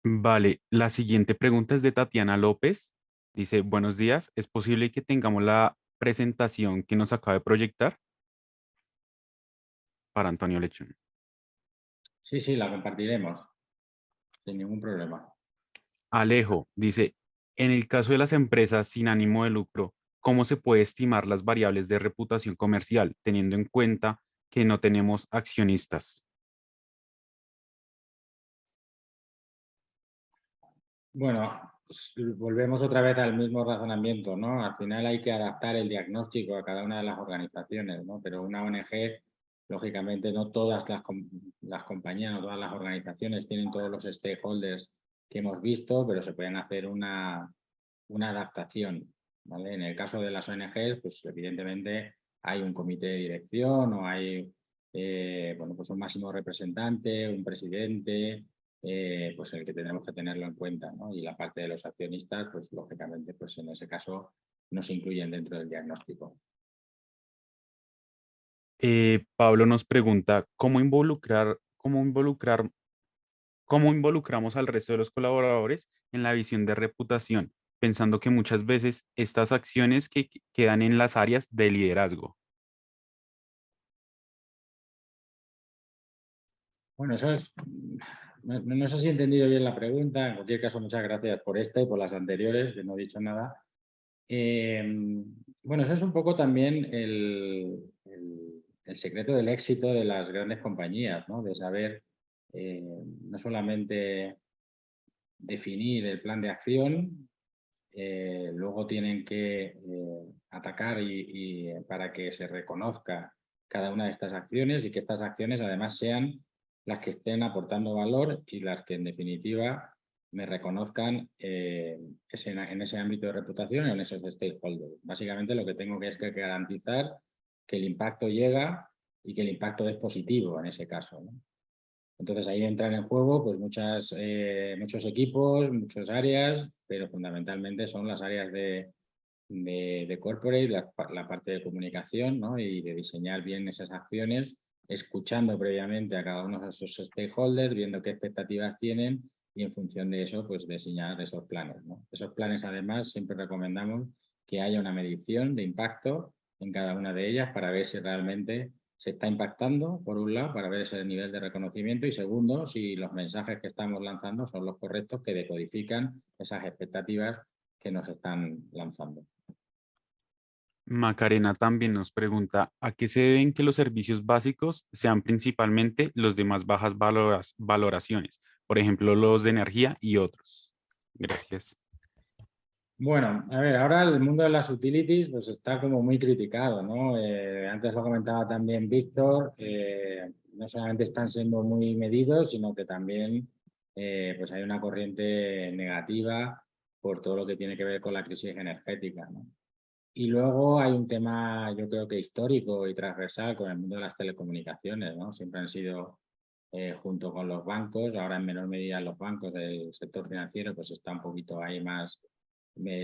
Speaker 3: Vale, la siguiente pregunta es de Tatiana López. Dice, buenos días, ¿es posible que tengamos la presentación que nos acaba de proyectar? Para Antonio Lechón.
Speaker 1: Sí, sí, la compartiremos sin ningún problema.
Speaker 3: Alejo dice, en el caso de las empresas sin ánimo de lucro, ¿cómo se puede estimar las variables de reputación comercial, teniendo en cuenta que no tenemos accionistas?
Speaker 1: Bueno, pues, volvemos otra vez al mismo razonamiento, ¿no? Al final hay que adaptar el diagnóstico a cada una de las organizaciones, ¿no? Pero una ONG, lógicamente, no todas las compañías, no todas las organizaciones tienen todos los stakeholders que hemos visto, pero se pueden hacer una adaptación, ¿vale? En el caso de las ONGs, pues evidentemente hay un comité de dirección o hay bueno, pues un máximo representante, un presidente, pues el que tendremos que tenerlo en cuenta, ¿no? Y la parte de los accionistas, pues lógicamente, pues en ese caso no se incluyen dentro del diagnóstico.
Speaker 3: Pablo nos pregunta, cómo involucramos al resto de los colaboradores en la visión de reputación, pensando que muchas veces estas acciones quedan en las áreas de liderazgo?
Speaker 1: Bueno, eso es... No sé si he entendido bien la pregunta. En cualquier caso, muchas gracias por esta y por las anteriores, que no he dicho nada. Bueno, eso es un poco también el secreto del éxito de las grandes compañías, ¿no? De saber no solamente definir el plan de acción, luego tienen que atacar para que se reconozca cada una de estas acciones y que estas acciones además sean las que estén aportando valor y las que en definitiva me reconozcan en ese ámbito de reputación o en esos stakeholders. Básicamente lo que tengo que es que garantizar que el impacto llega y que el impacto es positivo en ese caso, ¿no? Entonces ahí entran en juego pues muchos equipos, muchas áreas, pero fundamentalmente son las áreas de corporate, la parte de comunicación, ¿no? Y de diseñar bien esas acciones, escuchando previamente a cada uno de esos stakeholders, viendo qué expectativas tienen y en función de eso pues diseñar esos planes, ¿no? Esos planes además siempre recomendamos que haya una medición de impacto en cada una de ellas para ver si realmente se está impactando, por un lado, para ver ese nivel de reconocimiento y segundo, si los mensajes que estamos lanzando son los correctos que decodifican esas expectativas que nos están lanzando.
Speaker 3: Macarena también nos pregunta, ¿a qué se deben que los servicios básicos sean principalmente los de más bajas valoraciones? Por ejemplo, los de energía y otros. Gracias.
Speaker 1: Bueno, a ver, ahora el mundo de las utilities pues está como muy criticado, ¿no? Antes lo comentaba también Víctor, no solamente están siendo muy medidos, sino que también pues hay una corriente negativa por todo lo que tiene que ver con la crisis energética, ¿no? Y luego hay un tema, yo creo que histórico y transversal con el mundo de las telecomunicaciones, ¿no? Siempre han sido, junto con los bancos, ahora en menor medida los bancos del sector financiero, pues está un poquito ahí más,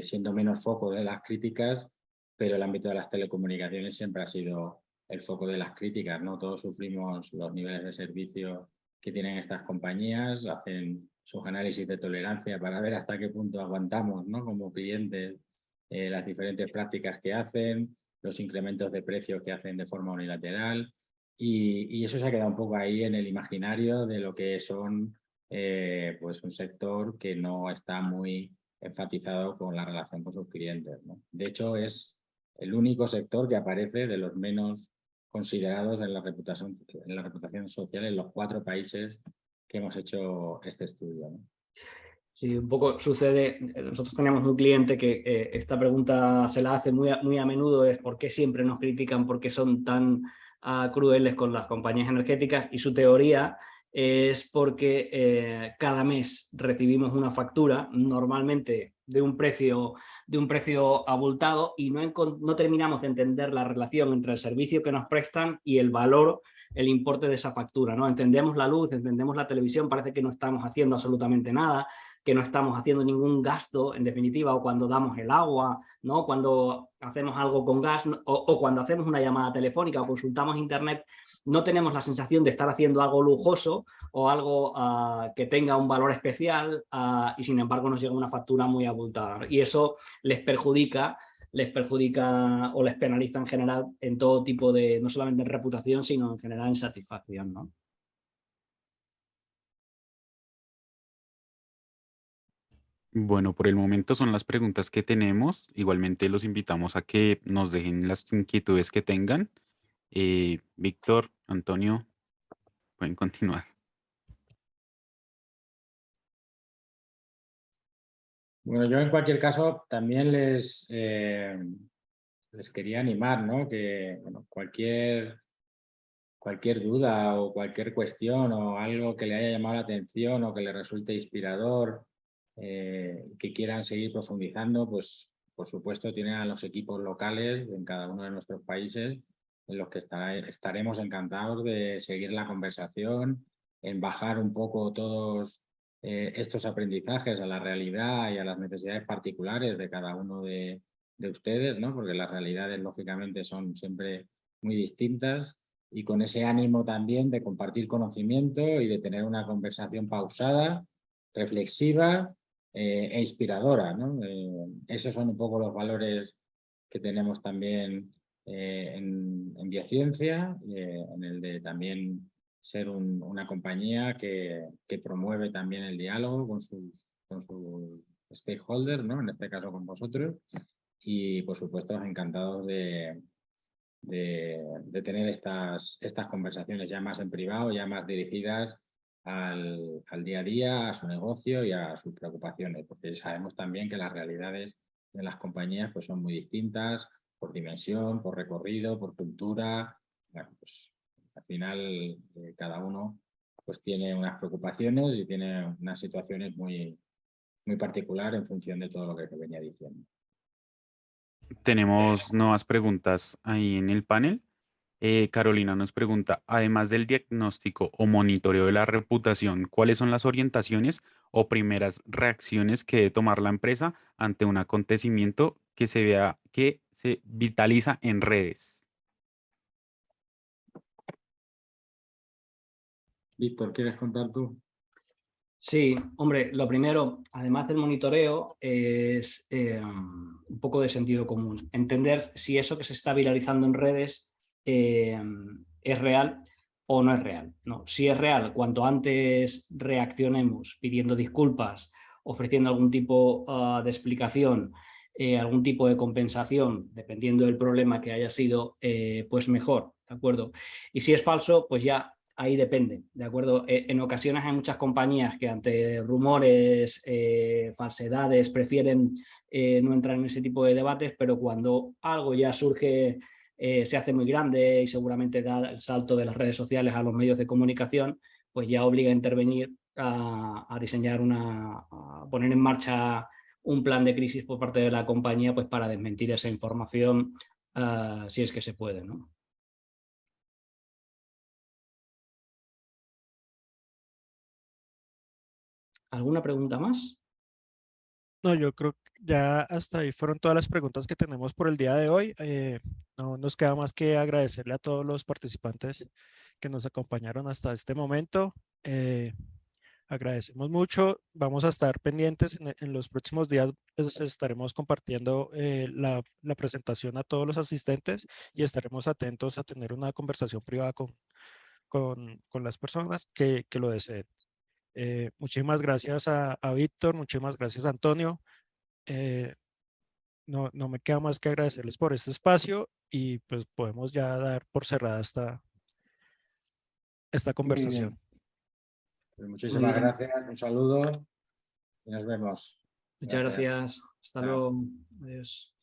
Speaker 1: siendo menos foco de las críticas, pero el ámbito de las telecomunicaciones siempre ha sido el foco de las críticas, ¿no? Todos sufrimos los niveles de servicio que tienen estas compañías, hacen sus análisis de tolerancia para ver hasta qué punto aguantamos, ¿no? Como clientes las diferentes prácticas que hacen, los incrementos de precios que hacen de forma unilateral y eso se ha quedado un poco ahí en el imaginario de lo que son pues un sector que no está muy enfatizado con la relación con sus clientes, ¿no? De hecho, es el único sector que aparece de los menos considerados en la reputación social en los 4 países que hemos hecho este estudio, ¿no?
Speaker 2: Sí, un poco sucede, nosotros teníamos un cliente que esta pregunta se la hace muy a menudo, es ¿por qué siempre nos critican? ¿Por qué son tan crueles con las compañías energéticas? Y su teoría es porque cada mes recibimos una factura, normalmente de un precio abultado, y no terminamos de entender la relación entre el servicio que nos prestan y el valor, el importe de esa factura, ¿no? Entendemos la luz, entendemos la televisión, parece que no estamos haciendo absolutamente nada, que no estamos haciendo ningún gasto, en definitiva, o cuando damos el agua, ¿no? Cuando hacemos algo con gas, o cuando hacemos una llamada telefónica o consultamos internet, no tenemos la sensación de estar haciendo algo lujoso o algo que tenga un valor especial, y sin embargo nos llega una factura muy abultada. Y eso les perjudica o les penaliza en general en todo tipo de, no solamente en reputación, sino en general en satisfacción, ¿no?
Speaker 3: Bueno, por el momento son las preguntas que tenemos. Igualmente los invitamos a que nos dejen las inquietudes que tengan. Víctor, Antonio, pueden continuar.
Speaker 1: Bueno, yo en cualquier caso también les quería animar, ¿no? Que bueno, cualquier duda o cualquier cuestión o algo que le haya llamado la atención o que le resulte inspirador, que quieran seguir profundizando, pues por supuesto tienen a los equipos locales en cada uno de nuestros países, en los que estaremos encantados de seguir la conversación, en bajar un poco todos estos aprendizajes a la realidad y a las necesidades particulares de cada uno de ustedes, ¿no? Porque las realidades lógicamente son siempre muy distintas, y con ese ánimo también de compartir conocimiento y de tener una conversación pausada, reflexiva e inspiradora, ¿no? Esos son un poco los valores que tenemos también en Biociencia, en el de también ser una compañía que promueve también el diálogo con sus stakeholders, ¿no? En este caso con vosotros, y por supuesto encantados de tener estas conversaciones ya más en privado, ya más dirigidas al día a día, a su negocio y a sus preocupaciones, porque sabemos también que las realidades de las compañías pues, son muy distintas por dimensión, por recorrido, por cultura. Bueno, pues al final cada uno pues tiene unas preocupaciones y tiene unas situaciones muy particular en función de todo lo que te venía diciendo.
Speaker 3: Tenemos nuevas preguntas ahí en el panel. Carolina nos pregunta, además del diagnóstico o monitoreo de la reputación, ¿cuáles son las orientaciones o primeras reacciones que debe tomar la empresa ante un acontecimiento que se vea que se vitaliza en redes?
Speaker 1: Víctor, ¿quieres contar tú?
Speaker 2: Sí, hombre, lo primero, además del monitoreo, es un poco de sentido común. Entender si eso que se está viralizando en redes es real o no es real, ¿no? Si es real, cuanto antes reaccionemos pidiendo disculpas, ofreciendo algún tipo de explicación, algún tipo de compensación, dependiendo del problema que haya sido, pues mejor, ¿de acuerdo? Y si es falso, pues ya ahí depende, ¿de acuerdo? En ocasiones hay muchas compañías que ante rumores, falsedades, prefieren no entrar en ese tipo de debates, pero cuando algo ya surge, se hace muy grande y seguramente da el salto de las redes sociales a los medios de comunicación, pues ya obliga a intervenir, a diseñar a poner en marcha un plan de crisis por parte de la compañía, pues para desmentir esa información, si es que se puede, ¿no? ¿Alguna pregunta más?
Speaker 4: No, yo creo que ya hasta ahí fueron todas las preguntas que tenemos por el día de hoy. No nos queda más que agradecerle a todos los participantes que nos acompañaron hasta este momento. Agradecemos mucho. Vamos a estar pendientes en los próximos días. Pues, estaremos compartiendo la presentación a todos los asistentes y estaremos atentos a tener una conversación privada con las personas que lo deseen. Muchísimas gracias a Víctor, muchísimas gracias a Antonio. No me queda más que agradecerles por este espacio y pues podemos ya dar por cerrada esta
Speaker 1: Muy
Speaker 4: conversación.
Speaker 1: bien. Pues muchísimas gracias, un saludo y nos vemos.
Speaker 2: Muchas gracias. Hasta
Speaker 1: Chao.
Speaker 2: luego. Adiós.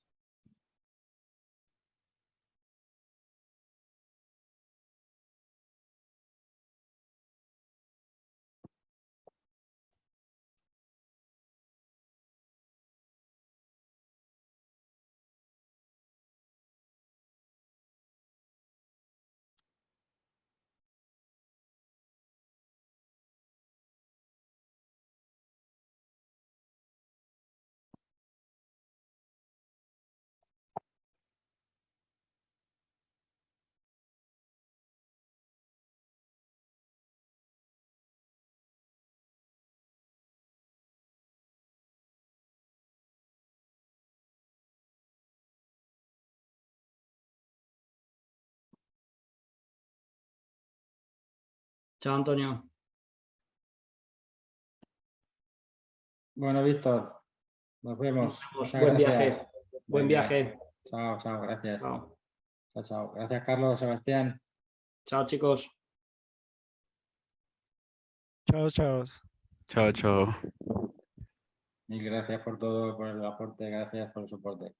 Speaker 2: Chao, Antonio.
Speaker 1: Bueno, Víctor, nos vemos. Muchas
Speaker 2: Buen
Speaker 1: gracias.
Speaker 2: viaje. Buen
Speaker 1: Venga.
Speaker 2: viaje.
Speaker 1: Chao, chao, gracias.
Speaker 2: Chao.
Speaker 1: Chao, chao. Gracias, Carlos, Sebastián.
Speaker 2: Chao, chicos.
Speaker 4: Chao, chao.
Speaker 3: Chao, chao.
Speaker 1: Mil gracias por todo, por el aporte, gracias por el soporte.